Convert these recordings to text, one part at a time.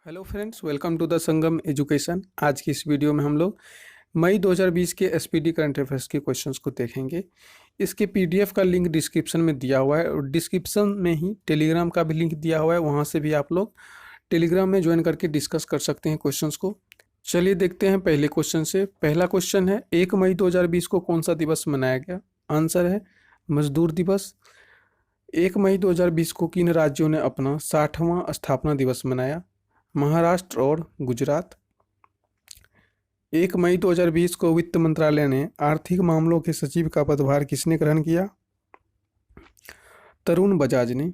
Hello friends, welcome to the Sangam education. आज की इस वीडियो में हम लोग मई 2020 के एसपीडी करंट अफेयर्स के क्वेश्चंस को देखेंगे। इसके पीडीएफ का लिंक डिस्क्रिप्शन में दिया हुआ है और डिस्क्रिप्शन में ही टेलीग्राम का भी लिंक दिया हुआ है, वहाँ से भी आप लोग टेलीग्राम में ज्वाइन करके डिस्कस कर सकते हैं क्वेश्चंस को। चलिए देखते हैं पहले क्वेश्चन से। पहला क्वेश्चन है, 1 मई 2020 को कौन सा दिवस मनाया गया? आंसर है मजदूर दिवस। 1 मई 2020 को किन राज्यों ने अपना 60वां स्थापना दिवस मनाया? महाराष्ट्र और गुजरात। 1 मई 2020 को वित्त मंत्रालय ने आर्थिक मामलों के सचिव का पदभार किसने ग्रहण किया? तरुण बजाज ने।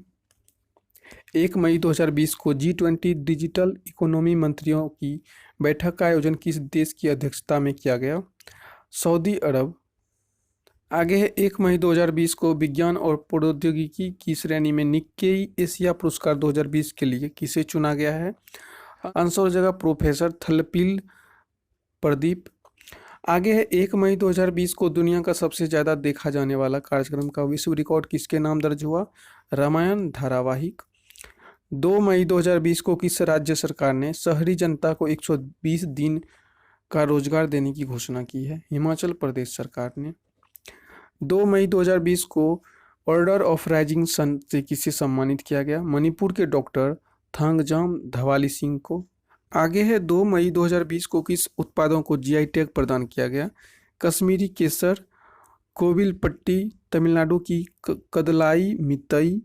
1 मई 2020 को G20 डिजिटल इकोनॉमी मंत्रियों की बैठक का आयोजन किस देश की अध्यक्षता में किया गया? सऊदी अरब। आगे है, 1 मई 2020 को विज्ञान और प्रौद्योगिकी की श्रेणी में निक्केई एशिया पुरस्कार 2020 के लिए किसे चुना गया है? आंसर हो जाएगा प्रोफेसर थलपिल प्रदीप। आगे है, 1 मई 2020 को दुनिया का सबसे ज़्यादा देखा जाने वाला कार्यक्रम का विश्व रिकॉर्ड किसके नाम दर्ज हुआ? रामायण धारावाहिक। 2 मई 2020 को किस राज्य सरकार ने शहरी जनता को 120 दिन का रोजगार देने की घोषणा की है? हिमाचल प्रदेश सरकार ने। 2 मई 2020 को ऑर्डर ऑफ राइजिंग सन से किसे सम्मानित किया गया? मणिपुर के डॉक्टर थांगजाम धवाली सिंह को। आगे है, 2 मई 2020 को किस उत्पादों को जीआई टैग प्रदान किया गया? कश्मीरी केसर, कोविलपट्टी, तमिलनाडु की कदलाई मितई,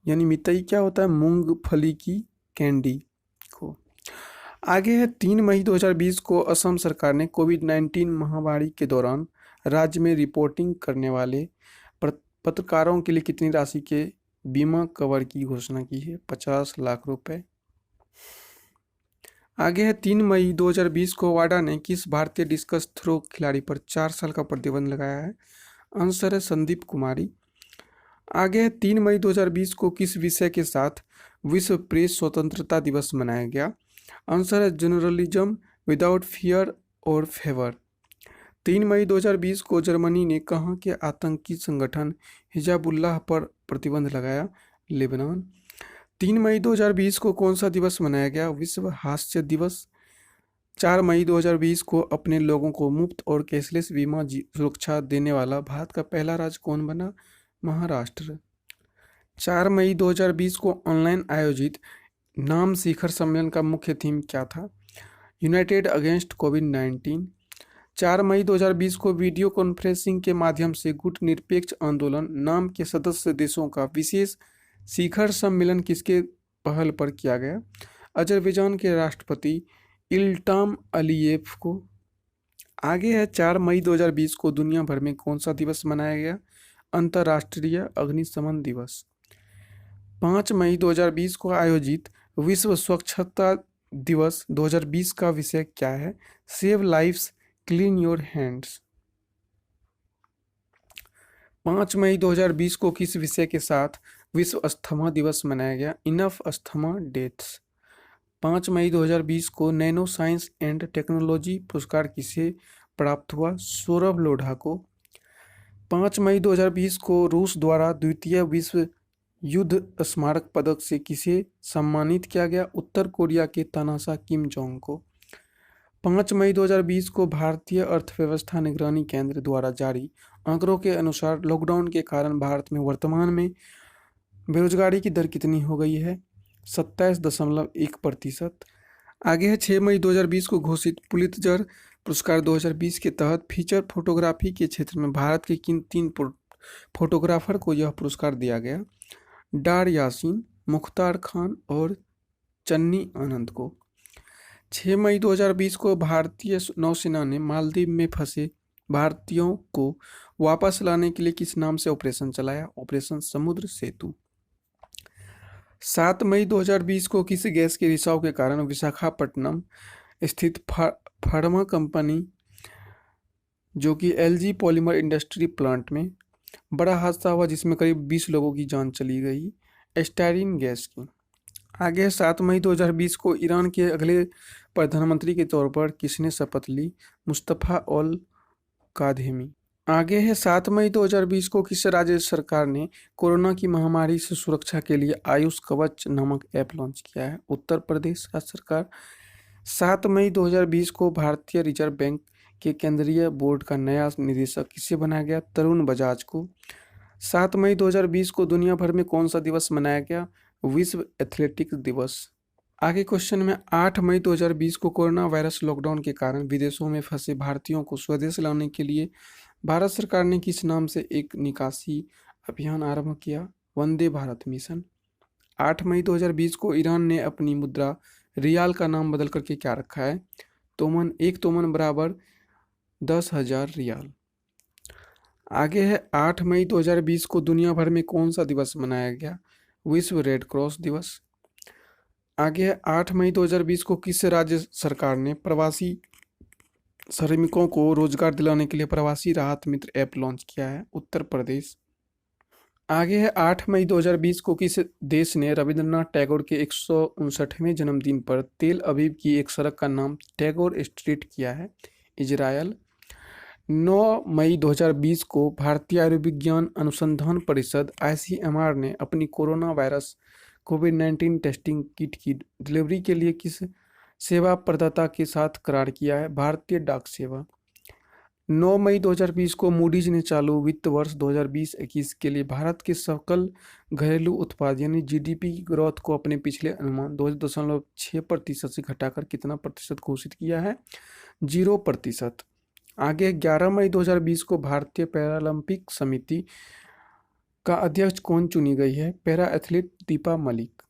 यानी मितई क्या होता है? मूंगफली की कैंडी को। आगे है, 3 मई 2020 को असम सरकार ने कोविड-19 महामारी के दौरान राज्य में रिपोर्टिंग करने वाले पत्रकारों के लिए कितनी राशि के बीमा कवर की घोषणा की है? 50 लाख रुपए। आगे है, 3 मई 2020 को वाडा ने किस भारतीय डिस्कस थ्रो खिलाड़ी पर 4 साल का प्रतिबंध लगाया है? आंसर है संदीप कुमारी। आगे है, 3 मई 2020 को किस विषय के साथ विश्व प्रेस स्वतंत्रता दिवस मनाया गया? आंसर है जर्नलिज्म विदाउट फियर और फेवर। 3 मई 2020 को जर्मनी ने कहाँ के आतंकी संगठन हिजाबुल्लाह पर प्रतिबंध लगाया? लेबनान। 3 मई 2020 को कौन सा दिवस मनाया गया? विश्व हास्य दिवस। 4 मई 2020 को अपने लोगों को मुफ्त और कैशलेस बीमा सुरक्षा देने वाला भारत का पहला राज्य कौन बना? महाराष्ट्र। 4 मई 2020 को ऑनलाइन आयोजित नाम शिखर सम्मेलन का मुख्य थीम क्या था? यूनाइटेड अगेंस्ट कोविड-19। 4 मई 2020 को वीडियो कॉन्फ्रेंसिंग के माध्यम से गुट निरपेक्ष आंदोलन नाम के सदस्य देशों का विशेष शिखर सम्मेलन किसके पहल पर किया गया? अजरबैजान के राष्ट्रपति इल्हाम अलीयेव को। आगे है, 4 मई 2020 को दुनिया भर में कौन सा दिवस मनाया गया? अंतर्राष्ट्रीय अग्निशमन दिवस। 5 मई 2020 को आयोजित विश्व स्वच्छता दिवस 2020 का विषय क्या है? Save lives clean your hands. 5 मई 2020 को किस विषय के साथ विश्व अस्थमा दिवस मनाया गया? Enough asthma deaths. 5 मई 2020 को नैनो साइंस एंड टेक्नोलॉजी पुरस्कार किसे प्राप्त हुआ? सौरभ लोढ़ा को। 5 मई 2020 को रूस द्वारा द्वितीय विश्व युद्ध स्मारक पदक से किसे सम्मानित किया गया? उत्तर कोरिया के तानाशाह किम जोंग को। 5 मई 2020 को भारतीय अर्थव्यवस्था निगरानी केंद्र द्वारा जारी आंकड़ों के अनुसार लॉकडाउन के कारण भारत में वर्तमान में बेरोजगारी की दर कितनी हो गई है? 27.1%। आगे है, 6 मई 2020 को घोषित पुलित्जर पुरस्कार 2020 के तहत फीचर फोटोग्राफी के क्षेत्र में भारत के किन 3 फोटोग्राफर को यह पुरस्कार दिया गया? डार यासीन, मुख्तार खान और चन्नी आनंद को। 6 मई 2020 को भारतीय नौसेना ने मालदीव में फंसे भारतीयों को वापस लाने के लिए किस नाम से ऑपरेशन चलाया? ऑपरेशन समुद्र सेतु। 7 मई 2020 को किस गैस के रिसाव के कारण विशाखापट्टनम स्थित फार्मा कंपनी जो कि एलजी पॉलीमर इंडस्ट्री प्लांट में बड़ा हादसा हुआ जिसमें करीब 20 लोगों की जान चली गई? स्टायरीन गैस की। आगे 7 मई 2020 को ईरान के अगले प्रधानमंत्री के तौर पर किसने शपथ ली? मुस्तफ़ा अल कादेमी। आगे है 7 मई 2020 को किस राज्य सरकार ने कोरोना की महामारी से सुरक्षा के लिए आयुष कवच नामक ऐप लॉन्च किया है? उत्तर प्रदेश राज्य सरकार। 7 मई 2020 को भारतीय रिजर्व बैंक के केंद्रीय बोर्ड का नया निदेशक किसे बनाया गया? तरुण बजाज को। 7 मई 2020 को दुनिया भर में कौन सा दिवस मनाया गया? विश्व एथलेटिक्स दिवस। आगे क्वेश्चन में 8 मई 2020 को कोरोना वायरस लॉकडाउन के कारण विदेशों में फंसे भारतीयों को स्वदेश लाने के लिए भारत सरकार ने किस नाम से एक निकासी अभियान आरंभ किया? वंदे भारत मिशन। 8 मई 2020 को ईरान ने अपनी मुद्रा रियाल का नाम बदल करके क्या रखा है? एक तोमन बराबर 10,000 रियाल। आगे है 8 मई 2020 को दुनिया भर में कौन सा दिवस मनाया गया? विश्व रेड क्रॉस दिवस। आगे है 8 मई 2020 को किस राज्य सरकार ने प्रवासी श्रमिकों को रोजगार दिलाने के लिए प्रवासी राहत मित्र ऐप लॉन्च किया है? उत्तर प्रदेश। आगे है 8 मई 2020 को किस देश ने रविंद्रनाथ टैगोर के 159वें जन्मदिन पर तेल अवीव की एक सड़क का नाम टैगोर स्ट्रीट किया है? इजरायल। 9 मई 2020 को भारतीय आयुर्विज्ञान अनुसंधान परिषद ICMR ने अपनी कोरोना वायरस कोविड-19 टेस्टिंग किट की डिलीवरी के लिए किस सेवा प्रदाता के साथ करार किया है? भारतीय डाक सेवा। 9 मई 2020 को मूडीज ने चालू वित्त वर्ष 2020-21 के लिए भारत के सकल घरेलू उत्पाद यानी GDP की ग्रोथ को अपने पिछले अनुमान 2.6% से घटाकर कितना प्रतिशत घोषित किया है? 0%। आगे 11 मई 2020 को भारतीय पैरालंपिक समिति का अध्यक्ष कौन चुनी गई है? Para athlete Deepa Malik.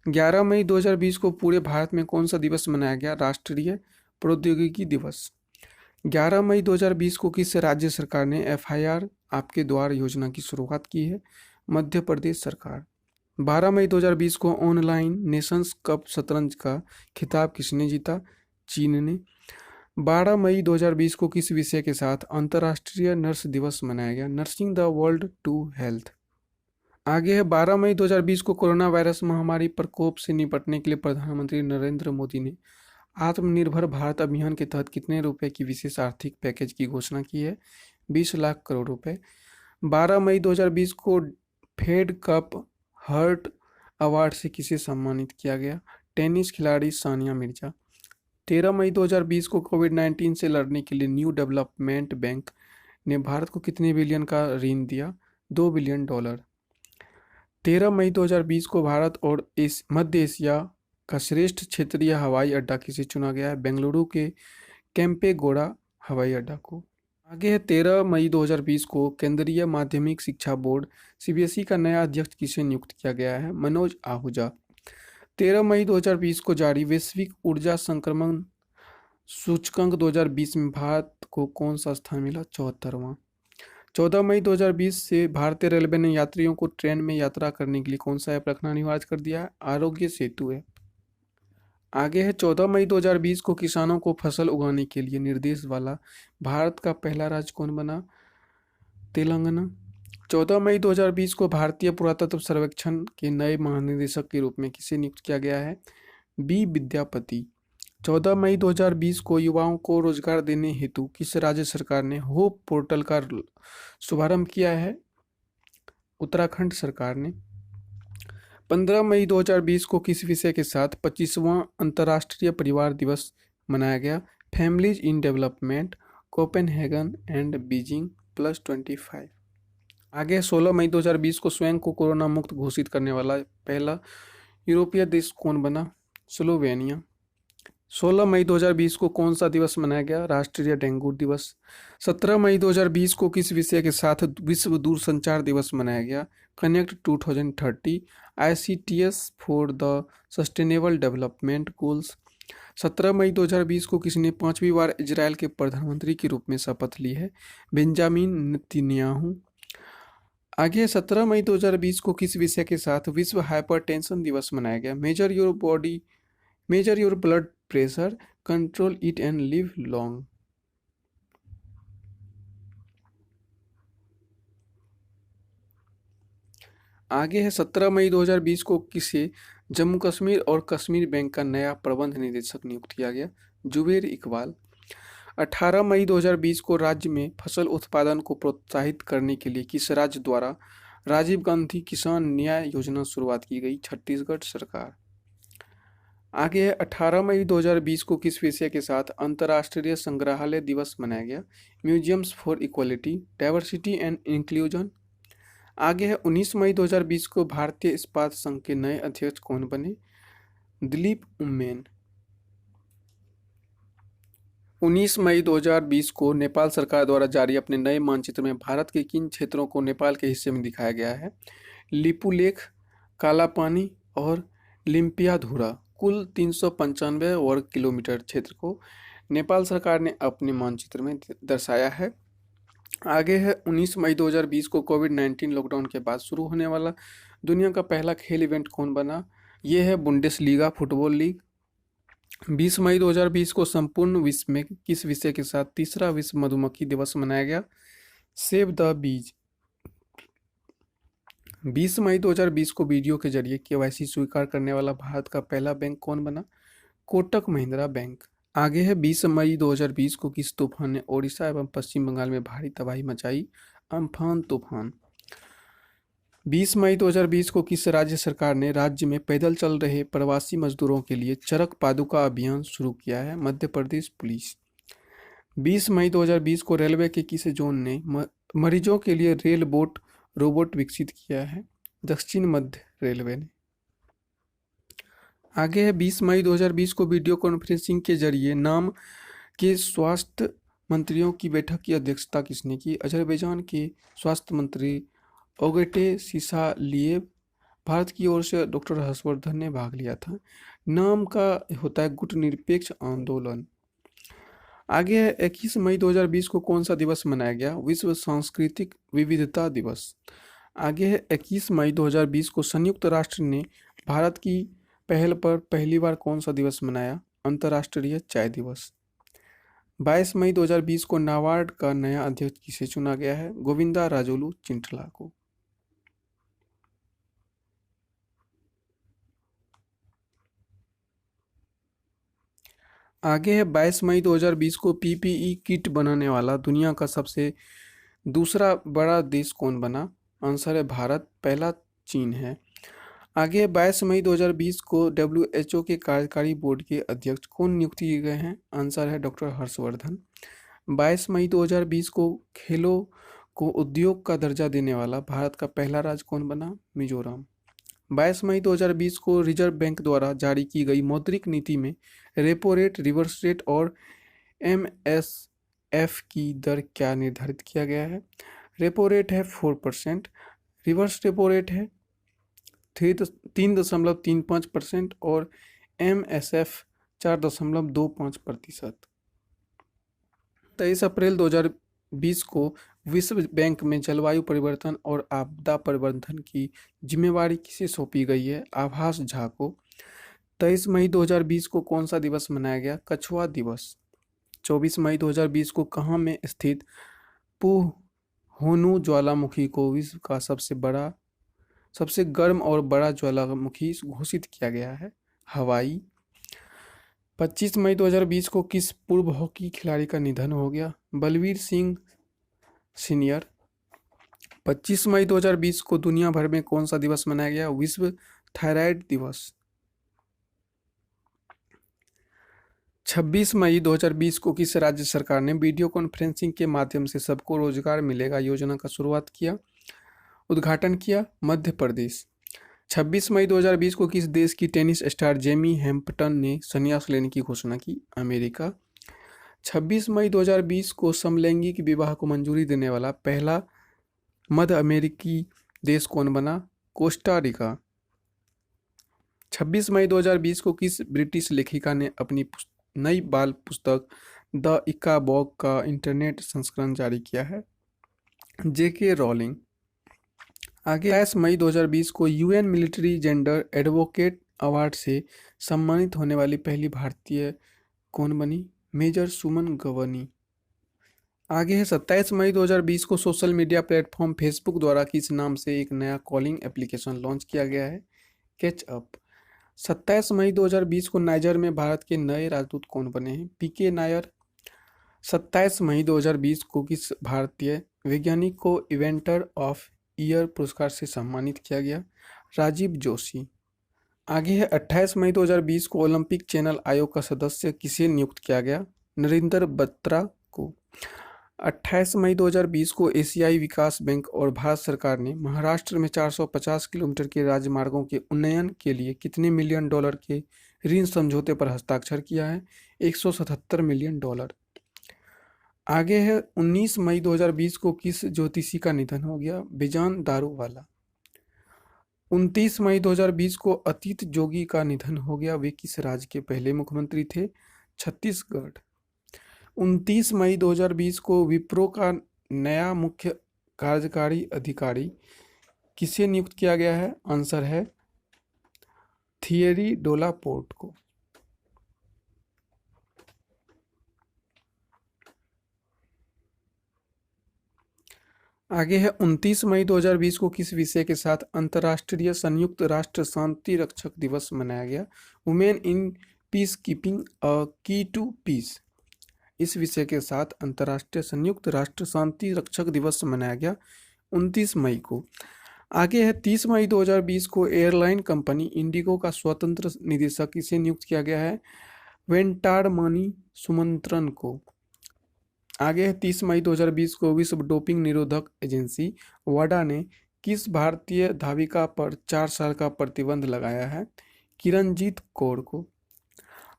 11 मई 2020 को पूरे भारत में कौन सा दिवस मनाया गया? राष्ट्रीय प्रौद्योगिकी दिवस। 11 मई 2020 को किस राज्य सरकार ने FIR आपके द्वार योजना की शुरुआत की है? मध्य प्रदेश सरकार। 12 मई 2020 को ऑनलाइन नेशंस कप शतरंज का खिताब किसने जीता? चीन ने। 12 मई 2020 को किस विषय के साथ अंतर्राष्ट्रीय नर्स दिवस मनाया गया? Nursing the world to health. आगे है 12 मई 2020 को कोरोना वायरस महामारी प्रकोप से निपटने के लिए प्रधानमंत्री नरेंद्र मोदी ने आत्मनिर्भर भारत अभियान के तहत कितने रुपए की विशेष आर्थिक पैकेज की घोषणा की है? 20 लाख करोड़ रुपए। 12 मई 2020 को फेड कप हर्ट अवार्ड से किसे सम्मानित किया गया? टेनिस खिलाड़ी सानिया मिर्जा। 13 मई 2020 को कोविड-19 से लड़ने के लिए न्यू डेवलपमेंट बैंक ने भारत को कितने बिलियन का ऋण दिया? $2 बिलियन। 13 मई 2020 को भारत और मध्य एशिया का श्रेष्ठ क्षेत्रीय हवाई अड्डा किसे चुना गया है? बेंगलुरु के केम्पेगौड़ा हवाई अड्डा को। आगे है 13 मई 2020 को केंद्रीय माध्यमिक शिक्षा बोर्ड CBSE का नया अध्यक्ष किसे नियुक्त किया गया है? मनोज आहूजा। 13 मई 2020 को जारी वैश्विक ऊर्जा संक्रमण सूचकांक 2020 में भारत को कौन सा स्थान मिला? 74वां। 14 मई 2020 से भारतीय रेलवे ने यात्रियों को ट्रेन में यात्रा करने के लिए कौन सा ऐप रखना अनिवार्य कर दिया है? आरोग्य सेतु ऐप। आगे है 14 मई 2020 को किसानों को फसल उगाने के लिए निर्देश वाला भारत का पहला राज्य कौन बना? तेलंगाना। 14 मई 2020 को भारतीय पुरातत्व सर्वेक्षण के नए महानिदेशक के रूप में किसे नियुक्त किया गया है? B विद्यापति। 14 मई 2020 को युवाओं को रोजगार देने हेतु किस राज्य सरकार ने होप पोर्टल का शुभारंभ किया है? उत्तराखंड सरकार ने। 15 मई 2020 को किस विषय के साथ 25वां अंतर्राष्ट्रीय परिवार दिवस मनाया गया? Families in development, Copenhagen and Beijing +25। आगे 16 मई 2020 को स्वयं को कोरोना मुक्त घोषित करने वाला पहला यूरोपीय देश कौन बना? स्लोवेनिया। 16 मई 2020 को कौन सा दिवस मनाया गया? राष्ट्रीय डेंगू दिवस। 17 मई 2020 को किस विषय के साथ विश्व दूरसंचार दिवस मनाया गया? Connect 2030 ICTS for the sustainable development goals. 17 मई 2020 को किसने 5वीं बार इजरायल के प्रधानमंत्री के रूप में शपथ ली है? Benjamin Netanyahu. आगे 17 मई 2020 को किस विषय के साथ विश्व हाइपरटेंशन दिवस मनाया गया? Major your blood pressure, control it and live long. आगे है 17 मई 2020 को किसे जम्मू कश्मीर और कश्मीर बैंक का नया प्रबंध निदेशक नियुक्त किया गया? जुबेर इकबाल। 18 मई 2020 को राज्य में फसल उत्पादन को प्रोत्साहित करने के लिए किस राज्य द्वारा राजीव गांधी किसान न्याय योजना शुरुआत की गई? छत्तीसगढ़ सरकार। आगे है 18 मई 2020 को किस विषय के साथ अंतर्राष्ट्रीय संग्रहालय दिवस मनाया गया? Museums for equality, diversity and inclusion. आगे है 19 मई 2020 को भारतीय इस्पात संघ के नए अध्यक्ष कौन बने? दिलीप उम्मेन। 19 मई 2020 को नेपाल सरकार द्वारा जारी अपने नए मानचित्र में भारत के किन क्षेत्रों को नेपाल के हिस्से में दिखाया गया है? लिपुलेख, कालापानी और लिम्पियाधुरा। कुल 395 वर्ग किलोमीटर क्षेत्र को नेपाल सरकार ने अपने मानचित्र में दर्शाया है। आगे है 19 मई 2020 को कोविड-19 लॉकडाउन के बाद शुरू होने वाला दुनिया का पहला खेल इवेंट कौन बना? ये है बुंडेसलीगा फुटबॉल लीग। 20 मई 2020 को संपूर्ण विश्व में किस विषय के साथ तीसरा विश्व मधुमक्खी दिवस मनाया गया? Save the bees. 20 मई 2020 को वीडियो के जरिए केवाईसी स्वीकार करने वाला भारत का पहला बैंक कौन बना? कोटक महिंद्रा बैंक। आगे है 20 मई 2020 को किस तूफान ने ओडिशा एवं पश्चिम बंगाल में भारी तबाही मचाई? अम्फान तूफान। 20 मई 2020 को किस राज्य सरकार ने राज्य में पैदल चल रहे प्रवासी मजदूरों के लिए चरक पादुका अभियान शुरू किया है? मध्य प्रदेश पुलिस। 20 मई 2020 को रेलवे के किस जोन ने मरीजों के लिए रेल बोट रोबोट विकसित किया है? दक्षिण मध्य रेलवे ने। आगे है 20 मई 2020 को वीडियो कॉन्फ्रेंसिंग के जरिए नाम के स्वास्थ्य मंत्रियों की बैठक की अध्यक्षता किसने की? अजरबैजान के स्वास्थ्य मंत्री ओगेटे सिसालिएव। भारत की ओर से डॉक्टर हर्षवर्धन ने भाग लिया था। नाम का होता है गुटनिरपेक्ष आंदोलन। आगे है 21 मई 2020 को कौन सा दिवस मनाया गया? विश्व सांस्कृतिक विविधता दिवस। आगे है 21 मई 2020 को संयुक्त राष्ट्र ने भारत की पहल पर पहली बार कौन सा दिवस मनाया? अंतर्राष्ट्रीय चाय दिवस। 22 मई 2020 को नाबार्ड का नया अध्यक्ष किसे चुना गया है? गोविंदा राजोलु चिंटला को। आगे है 22 मई 2020 को पीपीई किट बनाने वाला दुनिया का सबसे दूसरा बड़ा देश कौन बना? आंसर है भारत, पहला चीन है। आगे 22 मई 2020 को WHO के कार्यकारी बोर्ड के अध्यक्ष कौन नियुक्त किए गए हैं? आंसर है डॉक्टर हर्षवर्धन। 22 मई 2020 को खेलों को उद्योग का दर्जा देने वाला भारत का पहला राज्य कौन बना? मिजोरम। 22 मई 2020 को रिजर्व बैंक द्वारा जारी की गई मौद्रिक नीति में रेपो रेट, रिवर्स रेट और MSF की दर क्या निर्धारित किया गया है? रेपो रेट है 4%, रिवर्स रेपो रेट है 3.35% और MSF 4.25%। 23 अप्रैल 2020 को विश्व बैंक में जलवायु परिवर्तन और आपदा प्रबंधन की जिम्मेवारी किसे सौंपी गई है? आभास झा को। 23 मई 2020 को कौन सा दिवस मनाया गया? कछुआ दिवस। 24 मई 2020 को कहाँ में स्थित पुहोनु ज्वालामुखी को विश्व का सबसे गर्म और बड़ा ज्वालामुखी घोषित किया गया है? हवाई। 25 मई 2020 को किस पूर्व हॉकी खिलाड़ी का निधन हो गया? बलवीर सिंह सीनियर। 25 मई 2020 को दुनिया भर में कौन सा दिवस मनाया गया? विश्व थायराइड दिवस। 26 मई 2020 को किस राज्य सरकार ने वीडियो कॉन्फ्रेंसिंग के माध्यम से सबको रोजगार मिलेगा योजना का उद्घाटन किया? मध्य प्रदेश। 26 मई 2020 को किस देश की टेनिस स्टार जेमी हैम्पटन ने संन्यास लेने की घोषणा की? अमेरिका। 26 मई 2020 को समलैंगिक विवाह को मंजूरी देने वाला पहला मध्य अमेरिकी देश कौन बना? Costa Rica. 26 मई 2020 को किस ब्रिटिश लेखिका ने अपनी नई बाल पुस्तक द इकाबॉग का इंटरनेट संस्करण जारी किया है? JK Rowling. आगे 22 मई 2020 को UN military gender advocate award से सम्मानित होने वाली पहली भारतीय कौन बनी? मेजर सुमन गवनी। आगे है 27 मई 2020 को सोशल मीडिया प्लेटफॉर्म फेसबुक द्वारा किस नाम से एक नया कॉलिंग एप्लीकेशन लॉन्च किया गया है? Catch up. 27 मई 2020 को नाइजर में भारत के नए राजदूत कौन बने हैं? पीके नायर। 27 मई 2020 को किस भारतीय वैज्ञानिक को इवेंटर ऑफ ईयर पुरस्कार से सम्मानित किया गया? राजीव जोशी। आगे है 28 मई 2020 को ओलंपिक चैनल आयोग का सदस्य किसे नियुक्त किया गया? नरेंद्र बत्रा को। 28 मई 2020 को एशियाई विकास बैंक और भारत सरकार ने महाराष्ट्र में 450 किलोमीटर के राजमार्गों के उन्नयन के लिए कितने मिलियन डॉलर के ऋण समझौते पर हस्ताक्षर किया है? 177 मिलियन डॉलर। आगे है 19 मई 2020 को किस ज्योतिषी का निधन हो गया? बेजान दारूवाला। 29 मई 2020 को अतीत जोगी का निधन हो गया। वे किस राज्य के पहले मुख्यमंत्री थे? छत्तीसगढ़। 29 मई 2020 को विप्रो का नया मुख्य कार्यकारी अधिकारी किसे नियुक्त किया गया है? आंसर है थियरी डोलापोर्ट को। आगे है 29 मई 2020 को किस विषय के साथ अंतर्राष्ट्रीय संयुक्त राष्ट्र शांति रक्षक दिवस मनाया गया? Women in peace keeping a की टू पीस। इस विषय के साथ अंतर्राष्ट्रीय संयुक्त राष्ट्र शांति रक्षक दिवस मनाया गया 29 मई को। आगे है 30 मई 2020 को एयरलाइन कंपनी इंडिगो का स्वतंत्र निदेशक किसे नियुक्त किया गया है? वेंटाडमणि सुमंत्रन को। आगे है 30 मई 2020 को विश्व डोपिंग निरोधक एजेंसी वाडा ने किस भारतीय धाविका पर 4 साल का प्रतिबंध लगाया है? किरणजीत कौर को।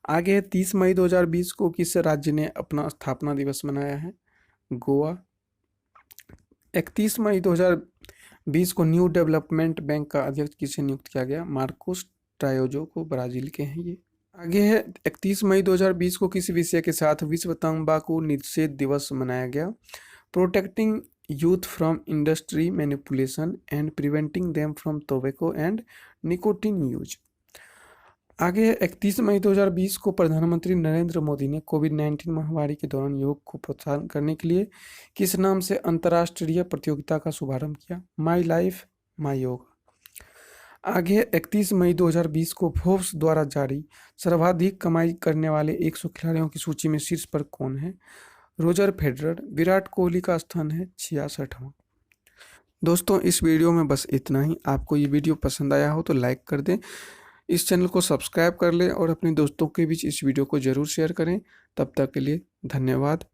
आगे है 30 मई 2020 को किस राज्य ने अपना स्थापना दिवस मनाया है? गोवा। 31 मई 2020 को न्यू डेवलपमेंट बैंक का अध्यक्ष किसे नियुक्त किया गया? मार्कोस ट्रायोजो को, ब्राजील के हैं ये। आगे है 31 मई 2020 को किस विषय के साथ विश्व तंबाकू निषेध दिवस मनाया गया? Protecting youth from industry manipulation and preventing them from tobacco and nicotine use. आगे 31 मई 2020 को प्रधानमंत्री नरेंद्र मोदी ने कोविड-19 महामारी के दौरान योग को प्रोत्साहन करने के लिए किस नाम से अंतर्राष्ट्रीय प्रतियोगिता का शुभारंभ किया? माई लाइफ माई योग। आगे 31 मई 2020 को फोर्ब्स द्वारा जारी सर्वाधिक कमाई करने वाले 100 खिलाड़ियों की सूची में शीर्ष पर कौन है? Roger Federer. विराट कोहली का स्थान है 66वां। दोस्तों, इस वीडियो में बस इतना ही। आपको ये वीडियो पसंद आया हो तो लाइक कर दें, इस चैनल को सब्सक्राइब कर लें और अपने दोस्तों के बीच इस वीडियो को ज़रूर शेयर करें। तब तक के लिए धन्यवाद।